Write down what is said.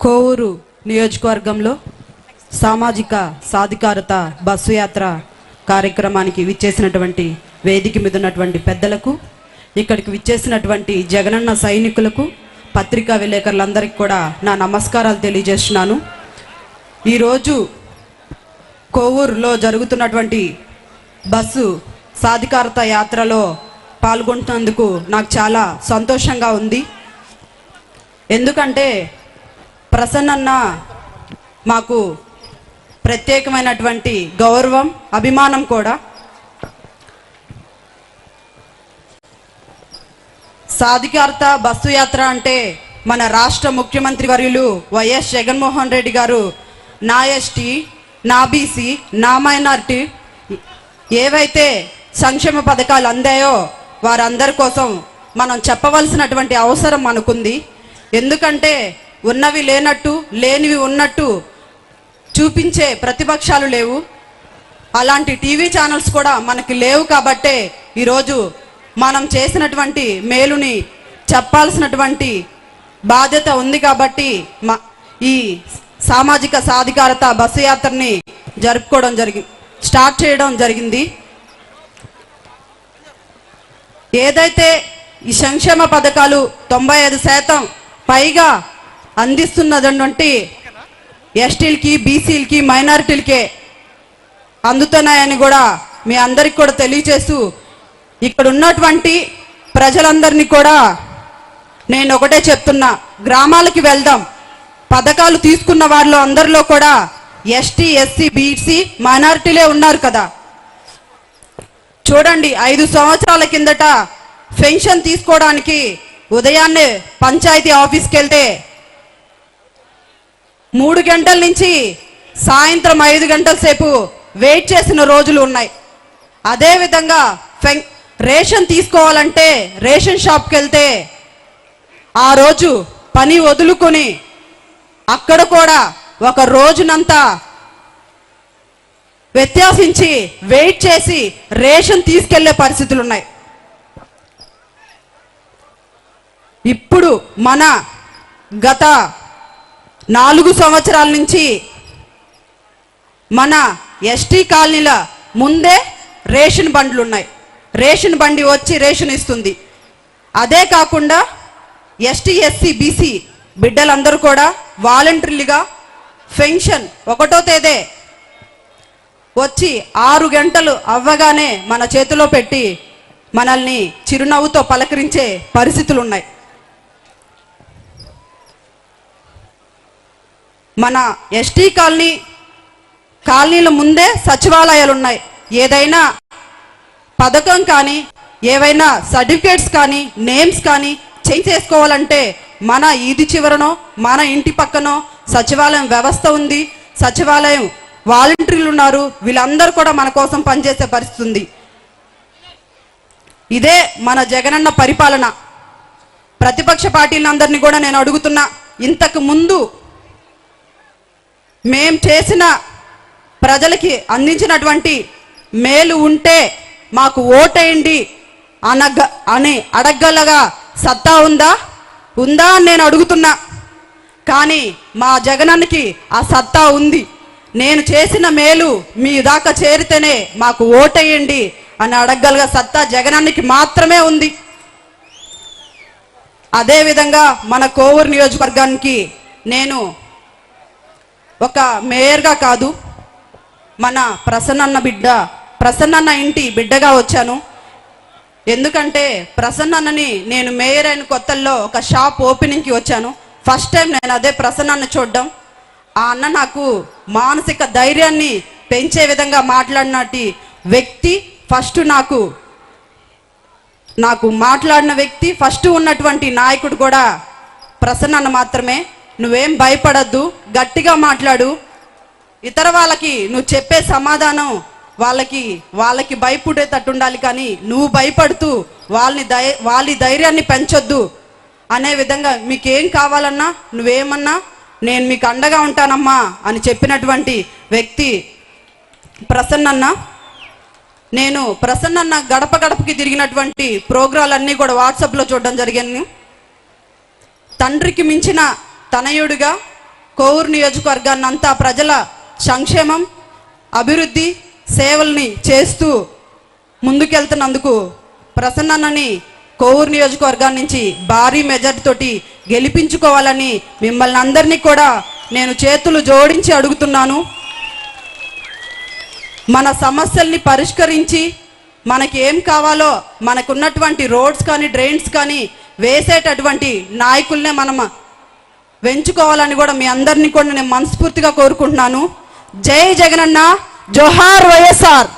కోవూరు నియోజకవర్గంలో సామాజిక సాధికారత బస్సు యాత్ర కార్యక్రమానికి విచ్చేసినటువంటి వేదిక మీద ఉన్నటువంటి పెద్దలకు, ఇక్కడికి విచ్చేసినటువంటి జగనన్న సైనికులకు, పత్రికా విలేకరులందరికీ కూడా నా నమస్కారాలు తెలియజేస్తున్నాను. ఈరోజు కోవూరులో జరుగుతున్నటువంటి బస్సు సాధికారత యాత్రలో పాల్గొంటున్నందుకు నాకు చాలా సంతోషంగా ఉంది. ఎందుకంటే ప్రసన్నన్న మాకు ప్రత్యేకమైనటువంటి గౌరవం, అభిమానం కూడా. సాధికారత బస్సు యాత్ర అంటే మన రాష్ట్ర ముఖ్యమంత్రి వర్యులు వైఎస్ జగన్మోహన్ రెడ్డి గారు నా ఎస్టీ, నా బీసీ, నా మైనారిటీ ఏవైతే సంక్షేమ పథకాలు అందాయో వారందరి కోసం మనం చెప్పవలసినటువంటి అవసరం మనకుంది. ఎందుకంటే ఉన్నవి లేనట్టు, లేనివి ఉన్నట్టు చూపించే ప్రతిపక్షాలు లేవు. అలాంటి టీవీ ఛానల్స్ కూడా మనకి లేవు. కాబట్టే ఈరోజు మనం చేసినటువంటి మేలుని చెప్పాల్సినటువంటి బాధ్యత ఉంది. కాబట్టి ఈ సామాజిక సాధికారత బస్సు యాత్రని స్టార్ట్ చేయడం జరిగింది. ఏదైతే ఈ సంక్షేమ పథకాలు 95% పైగా అందిస్తున్నటువంటి ఎస్టీలకి, బీసీలకి, మైనారిటీలకే అందుతున్నాయని కూడా మీ అందరికి కూడా తెలియచేస్తూ, ఇక్కడ ఉన్నటువంటి ప్రజలందరినీ కూడా నేను ఒకటే చెప్తున్నా, గ్రామాలకి వెళ్దాం. పథకాలు తీసుకున్న వారిలో అందరిలో కూడా ఎస్టీ, ఎస్సీ, బీసీ, మైనారిటీలే ఉన్నారు కదా. చూడండి, 5 సంవత్సరాల కిందట పెన్షన్ తీసుకోవడానికి ఉదయాన్నే పంచాయతీ ఆఫీస్కి వెళ్తే 3 గంటల నుంచి సాయంత్రం 5 గంటల సేపు వెయిట్ చేసిన రోజులు ఉన్నాయి. అదేవిధంగా రేషన్ తీసుకోవాలంటే రేషన్ షాప్కి వెళ్తే ఆ రోజు పని వదులుకొని అక్కడ కూడా ఒక రోజునంతా వ్యత్యాసించి వెయిట్ చేసి రేషన్ తీసుకెళ్లే పరిస్థితులు ఉన్నాయి. ఇప్పుడు మన గత 4 సంవత్సరాల నుంచి మన ఎస్టీ కాలనీల ముందే రేషన్ బండ్లు ఉన్నాయి. రేషన్ బండి వచ్చి రేషన్ ఇస్తుంది. అదే కాకుండా ఎస్టీ, ఎస్సీ, బీసీ బిడ్డలందరూ కూడా వాలంటరీగా పెన్షన్ 1వ తేదీ వచ్చి 6 గంటలు అవ్వగానే మన చేతిలో పెట్టి మనల్ని చిరునవ్వుతో పలకరించే పరిస్థితులు ఉన్నాయి. మన ఎస్టీ కాలనీల ముందే సచివాలయాలు ఉన్నాయి. ఏదైనా పథకం కానీ, ఏవైనా సర్టిఫికేట్స్ కానీ, నేమ్స్ కానీ చేంజ్ చేసుకోవాలంటే మన ఈది చివరనో, మన ఇంటి పక్కనో సచివాలయం వ్యవస్థ ఉంది. సచివాలయం వాలంటీర్లు ఉన్నారు. వీళ్ళందరూ కూడా మన కోసం పనిచేసే పరిస్థితి ఉంది. ఇదే మన జగనన్న పరిపాలన. ప్రతిపక్ష పార్టీలందరినీ కూడా నేను అడుగుతున్నా, ఇంతకు ముందు మేం చేసిన ప్రజలకి అందించినటువంటి మేలు ఉంటే మాకు ఓటేయండి అని అడగలగా సత్తా ఉందా అని నేను అడుగుతున్నా. కానీ మా జగనన్నకి ఆ సత్తా ఉంది. నేను చేసిన మేలు మీ దాకా చేరితేనే మాకు ఓటేయండి అని అడగగలగా సత్తా జగనన్నకి మాత్రమే ఉంది. అదేవిధంగా మన కోవూరు నియోజకవర్గానికి నేను ఒక మేయర్గా కాదు, మన ప్రసన్నన్న ఇంటి బిడ్డగా వచ్చాను. ఎందుకంటే ప్రసన్నన్నని నేను మేయర్ అయిన కొత్తల్లో ఒక షాప్ ఓపెనింగ్కి వచ్చాను. ఫస్ట్ టైం నేను అదే ప్రసన్నన్న చూడడం. ఆ అన్న నాకు మానసిక ధైర్యాన్ని పెంచే విధంగా మాట్లాడినటి వ్యక్తి. ఫస్ట్ నాకు మాట్లాడిన వ్యక్తి, ఫస్ట్ ఉన్నటువంటి నాయకుడు కూడా ప్రసన్నన్న మాత్రమే. నువ్వేం భయపడద్దు, గట్టిగా మాట్లాడు. ఇతర వాళ్ళకి నువ్వు చెప్పే సమాధానం వాళ్ళకి భయపడేటట్టు ఉండాలి. కానీ నువ్వు భయపడుతూ వాళ్ళ ధైర్యాన్ని పెంచొద్దు అనే విధంగా, మీకేం కావాలన్నా నువ్వేమన్నా నేను మీకు అండగా ఉంటానమ్మా అని చెప్పినటువంటి వ్యక్తి ప్రసన్నన్న. నేను ప్రసన్నన్న గడప గడపకి తిరిగినటువంటి ప్రోగ్రాలన్నీ కూడా వాట్సాప్లో చూడడం జరిగింది. తండ్రికి మించిన తనయుడిగా కోవూరు నియోజకవర్గాన్ని అంతా ప్రజల సంక్షేమం, అభివృద్ధి, సేవల్ని చేస్తూ ముందుకెళ్తున్నందుకు ప్రసన్నని కోవూరు నియోజకవర్గం నుంచి భారీ మెజార్టీ తోటి గెలిపించుకోవాలని మిమ్మల్ని అందరినీ కూడా నేను చేతులు జోడించి అడుగుతున్నాను. మన సమస్యల్ని పరిష్కరించి మనకి ఏం కావాలో మనకున్నటువంటి రోడ్స్ కానీ డ్రైన్స్ కానీ వేసేటటువంటి నాయకుల్నే మనం వెంచుకోవాలని కూడా మీ అందరినీ కూడా నేను మనస్ఫూర్తిగా కోరుకుంటున్నాను. జై జగనన్న, జోహార్ వైఎస్ఆర్.